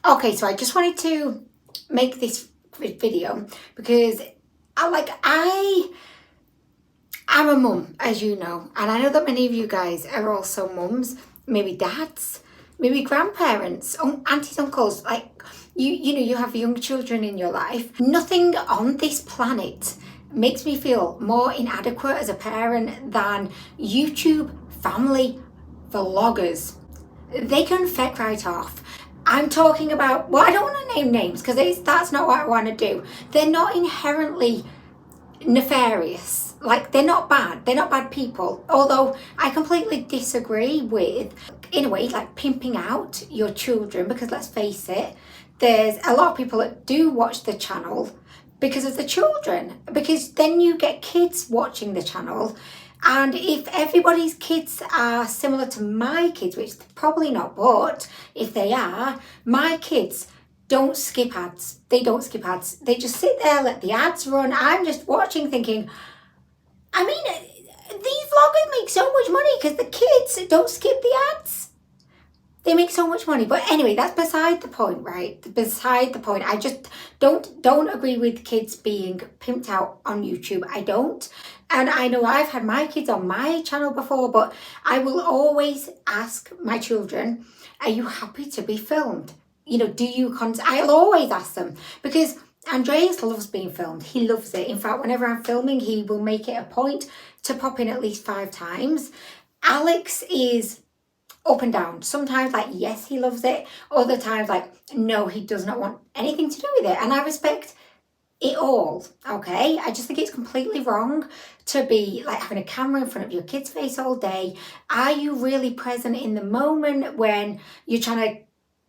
Okay, so I just wanted to make this video because I am a mum, as you know, and I know that many of you guys are also mums, maybe dads, maybe grandparents, aunties, uncles. Like you have young children in your life. Nothing on this planet makes me feel more inadequate as a parent than YouTube family vloggers. They can feck right off. I'm talking about, well, I don't want to name names because that's not what I want to do. They're not inherently nefarious. Like, they're not bad. They're not bad people. Although I completely disagree with, in a way, like pimping out your children, because let's face it, there's a lot of people that do watch the channel because of the children, because then you get kids watching the channel. And if everybody's kids are similar to my kids, which they're probably not, but if they are, my kids don't skip ads. They don't skip ads. They just sit there, let the ads run. I'm just watching thinking, I mean, these vloggers make so much money because the kids don't skip the ads. They make so much money. But anyway, that's beside the point, right? Beside the point. I just don't agree with kids being pimped out on YouTube. I don't. And I know I've had my kids on my channel before, but I will always ask my children, are you happy to be filmed? You know, I'll always ask them, because Andreas loves being filmed. He loves it. In fact, whenever I'm filming, he will make it a point to pop in at least 5 times. Alex is up and down. Sometimes like, yes, he loves it. Other times like, no, he does not want anything to do with it. And I respect it all, okay? I just think it's completely wrong to be like having a camera in front of your kid's face all day. Are you really present in the moment when you're trying to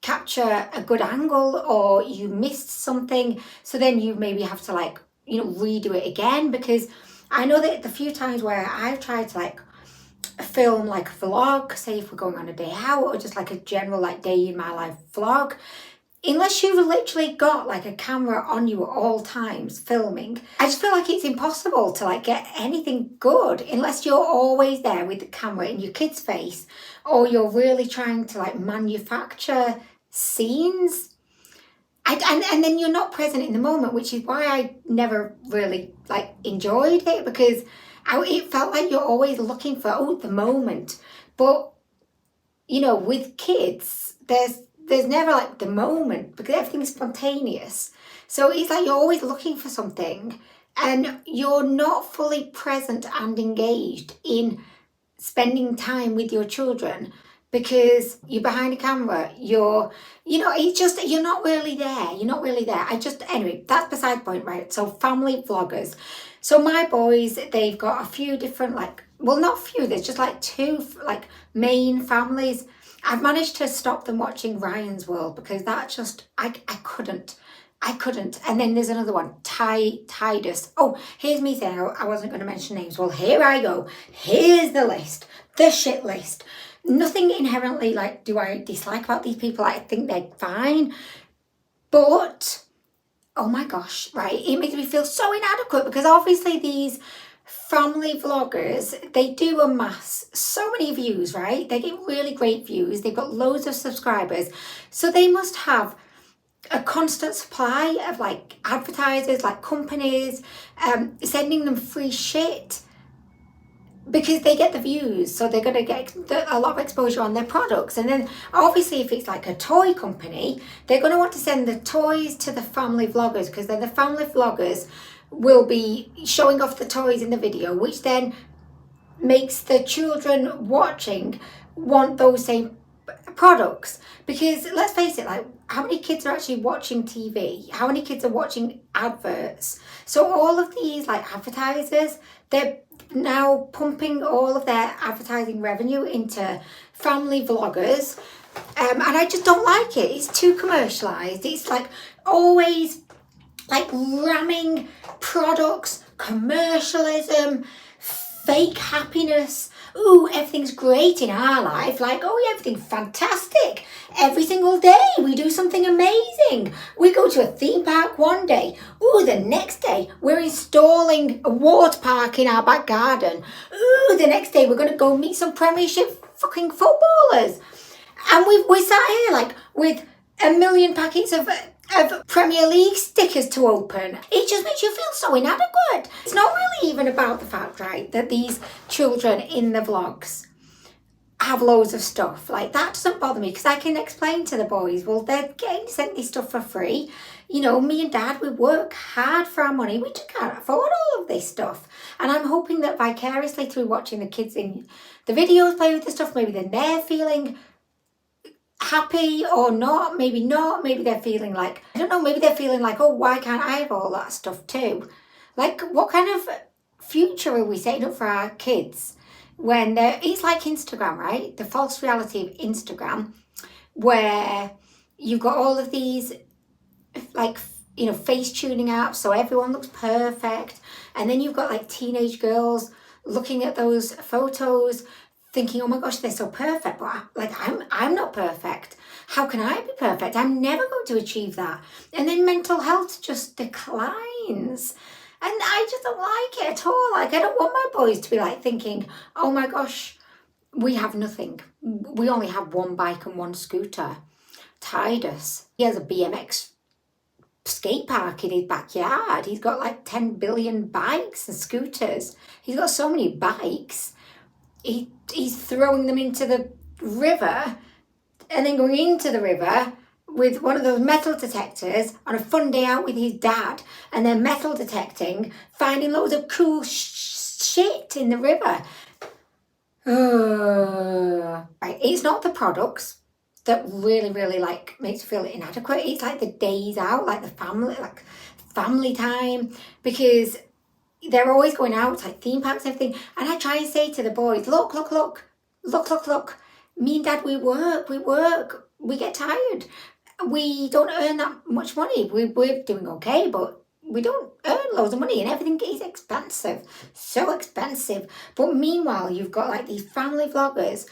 capture a good angle, or you missed something, so then you maybe have to like, redo it again? Because I know that the few times where I've tried to like film like a vlog, say if we're going on a day out, or just like a general like day in my life vlog, unless you've literally got like a camera on you at all times filming, I just feel like it's impossible to like get anything good unless you're always there with the camera in your kid's face, or you're really trying to like manufacture scenes. And then you're not present in the moment, which is why I never really like enjoyed it, because it felt like you're always looking for the moment. But with kids, there's never like the moment, because everything's spontaneous. So it's like you're always looking for something, and you're not fully present and engaged in spending time with your children, because you're behind a camera. It's just, you're not really there. Anyway, that's beside the point, right? So family vloggers. So my boys, they've got a few different not few, there's just like 2 like main families. I've managed to stop them watching Ryan's World, because that just, I couldn't. And then there's another one, Titus. Oh, here's me saying I wasn't going to mention names. Well, here I go. Here's the list, the shit list. Nothing inherently like do I dislike about these people. I think they're fine. But, oh my gosh, right? It makes me feel so inadequate, because obviously these family vloggers, they do amass so many views, right? They get really great views. They've got loads of subscribers. So they must have a constant supply of like advertisers, like companies, sending them free shit, because they get the views. So they're going to get a lot of exposure on their products. And then obviously if it's like a toy company, they're going to want to send the toys to the family vloggers, because then the family vloggers will be showing off the toys in the video, which then makes the children watching want those same products. Because let's face it, like, how many kids are actually watching TV? How many kids are watching adverts? So all of these like advertisers, they're now pumping all of their advertising revenue into family vloggers, and I just don't like it. It's too commercialized. It's like always like ramming products, commercialism, fake happiness. Ooh, everything's great in our life. Like, everything's fantastic. Every single day we do something amazing. We go to a theme park one day. Ooh, the next day we're installing a water park in our back garden. Ooh, the next day we're going to go meet some Premiership fucking footballers. And we sat here like with a million packets of Premier League stickers to open. It just makes you feel so inadequate. It's not really even about the fact, right, that these children in the vlogs have loads of stuff. Like, that doesn't bother me because I can explain to the boys, well, they're getting sent this stuff for free. You know, me and Dad, we work hard for our money. We just can't afford all of this stuff. And I'm hoping that vicariously through watching the kids in the videos play with the stuff, maybe then they're feeling happy or not, maybe not. Maybe they're feeling like, I don't know, maybe they're feeling like, oh, why can't I have all that stuff too? Like, what kind of future are we setting up for our kids when it's like Instagram, right? The false reality of Instagram, where you've got all of these, like, you know, face tuning apps, so everyone looks perfect. And then you've got like teenage girls looking at those photos thinking, oh my gosh, they're so perfect, but I'm not perfect. How can I be perfect? I'm never going to achieve that. And then mental health just declines. And I just don't like it at all. Like, I don't want my boys to be like thinking, oh my gosh, we have nothing. We only have one bike and one scooter. Titus, he has a BMX skate park in his backyard. He's got like 10 billion bikes and scooters. He's got so many bikes. He's throwing them into the river and then going into the river with one of those metal detectors on a fun day out with his dad, and then metal detecting, finding loads of cool shit in the river. Right, it's not the products that really, really like makes you feel inadequate. It's like the days out, like the family time, because they're always going out, like theme parks and everything. And I try and say to the boys, look. Me and Dad, we work. We get tired. We don't earn that much money. We're doing okay, but we don't earn loads of money and everything is expensive. So expensive. But meanwhile, you've got like these family vloggers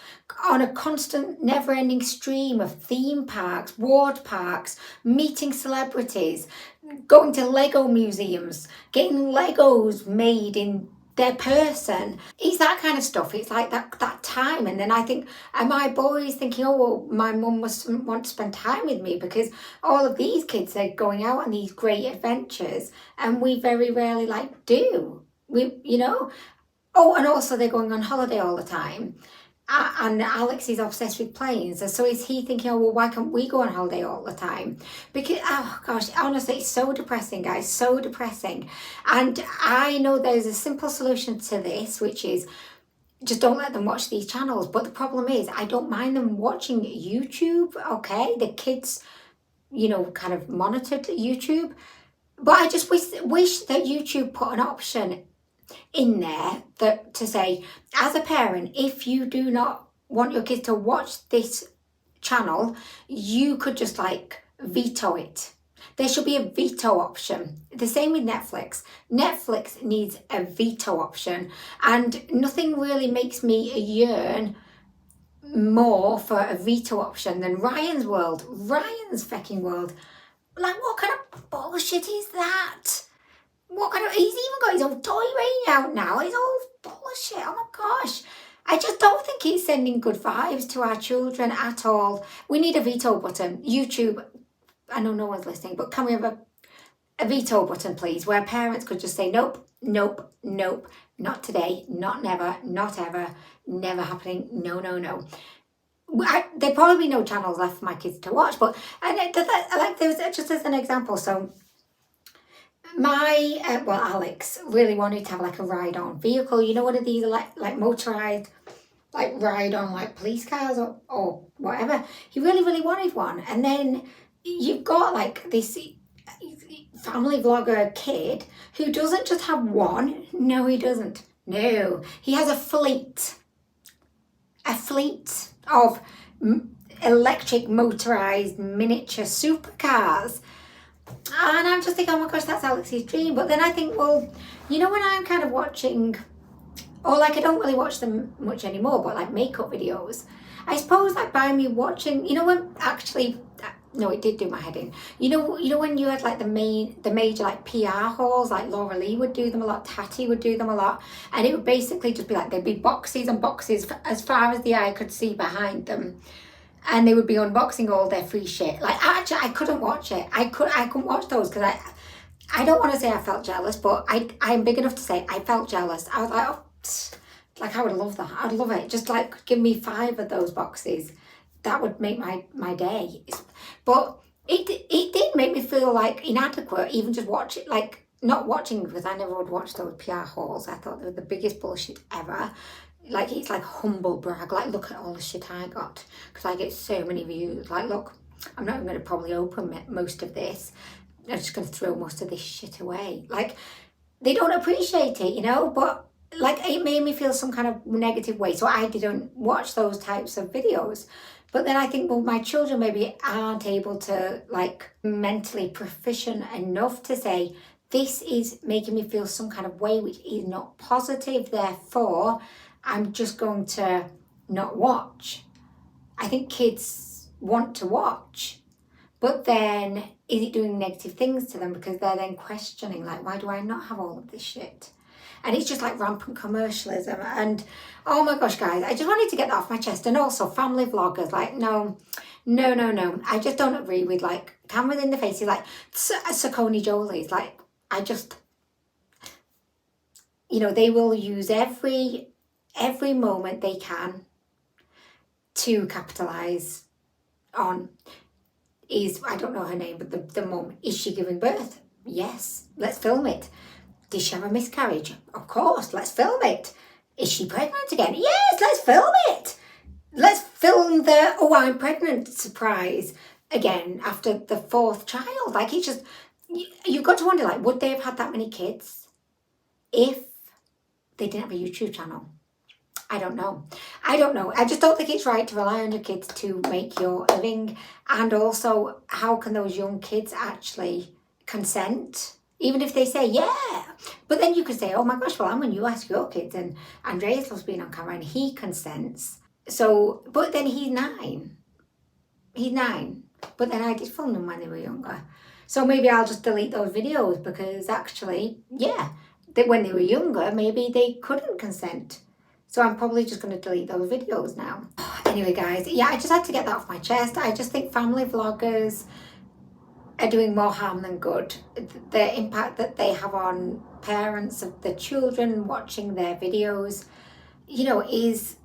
on a constant never-ending stream of theme parks, ward parks, meeting celebrities, going to Lego museums, getting Legos made in their person. It's that kind of stuff. It's like that time. And then I think, are my boys thinking, oh, well, my mum must want to spend time with me because all of these kids are going out on these great adventures and we very rarely like do. We, you know? Oh, and also they're going on holiday all the time. And Alex is obsessed with planes. And so is he thinking, oh, well, why can't we go on holiday all the time? Because, oh gosh, honestly, it's so depressing, guys, so depressing. And I know there's a simple solution to this, which is just don't let them watch these channels. But the problem is, I don't mind them watching YouTube, okay? The kids, you know, kind of monitored YouTube. But I just wish that YouTube put an option in there that to say, as a parent, if you do not want your kids to watch this channel, you could just like veto it. There should be a veto option. The same with Netflix. Netflix needs a veto option, and nothing really makes me yearn more for a veto option than Ryan's World. Ryan's fucking World. Like, what kind of bullshit is that? He's even got his own toy range out now. It's all bullshit. Oh my gosh. I just don't think he's sending good vibes to our children at all. We need a veto button. YouTube, I know no one's listening, but can we have a veto button, please, where parents could just say, nope, not today, not never, not ever, never happening, no. There'd probably be no channels left for my kids to watch, but there was just as an example, so my Alex really wanted to have like a ride-on vehicle, you know, one of these like motorized, like ride-on like police cars or whatever. He really wanted one. And then you've got like this family vlogger kid who doesn't just have one. No, he doesn't. No, he has a fleet of electric motorized miniature supercars. And I'm just thinking, oh my gosh, that's Alex's dream. But then I think, well, you know, when I'm kind of watching, or like I don't really watch them much anymore, but like makeup videos, I suppose like by me watching, you know, when actually, no, it did do my head in. You know when you had like the major like PR hauls, like Laura Lee would do them a lot, Tati would do them a lot, and it would basically just be like there'd be boxes and boxes as far as the eye could see behind them. and they would be unboxing all their free shit. Like, actually, I couldn't watch it. I couldn't watch those because I don't want to say I felt jealous, but I'm big enough to say I felt jealous. I was like, oh, like I would love that. I'd love it. Just like give me 5 of those boxes. That would make my day. But it did make me feel like inadequate, even just watch it, like not watching, because I never would watch those PR hauls. I thought they were the biggest bullshit ever. Like, it's like humble brag, like look at all the shit I got, because I get so many views. Like, look, I'm not even going to probably open most of this. I'm just going to throw most of this shit away. Like, they don't appreciate it, you know, but like it made me feel some kind of negative way. So I didn't watch those types of videos. But then I think, well, my children maybe aren't able to, like, mentally proficient enough to say, this is making me feel some kind of way which is not positive, therefore I'm just going to not watch. I think kids want to watch, but then is it doing negative things to them, because they're then questioning, like, why do I not have all of this shit? And it's just like rampant commercialism. And oh my gosh, guys, I just wanted to get that off my chest. And also family vloggers, like, no. I just don't agree with, like, cameras in the faces, like Saucony Jolie's. Like, I just, you know, they will use every moment they can to capitalise on, is, I don't know her name, but the mum, is she giving birth? Yes, let's film it. Did she have a miscarriage? Of course, let's film it. Is she pregnant again? Yes, let's film it. Let's film the, oh, I'm pregnant surprise again after the 4th child. Like, it's just, you've got to wonder, like, would they have had that many kids if they didn't have a YouTube channel? I don't know. I just don't think it's right to rely on your kids to make your living. And also, how can those young kids actually consent? Even if they say, yeah. But then you could say, oh my gosh, well, I'm when you ask your kids, and Andreas loves being on camera and he consents. So, but then he's 9. He's 9. But then I did film them when they were younger. So maybe I'll just delete those videos, because actually, yeah, when they were younger, maybe they couldn't consent. So I'm probably just going to delete those videos now. Anyway, guys, yeah, I just had to get that off my chest. I just think family vloggers are doing more harm than good. The impact that they have on parents of the children watching their videos, you know, it's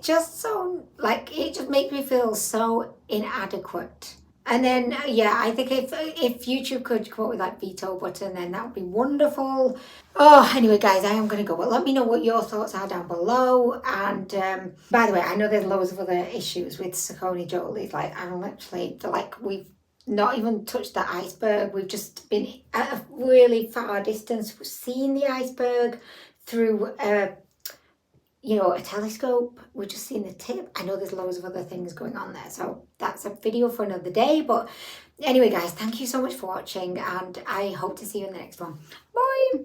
just so, like, it just makes me feel so inadequate. And then, yeah, I think if YouTube could come up with that veto button, then that would be wonderful. Oh, anyway, guys, I am going to go. But let me know what your thoughts are down below. And by the way, I know there's loads of other issues with Saucony Jolie. Like, I'm literally, like, we've not even touched the iceberg. We've just been at a really far distance. We've seen the iceberg through you know, a telescope. We're just seeing the tip. I know there's loads of other things going on there, so that's a video for another day. But anyway, guys, thank you so much for watching, and I hope to see you in the next one. Bye.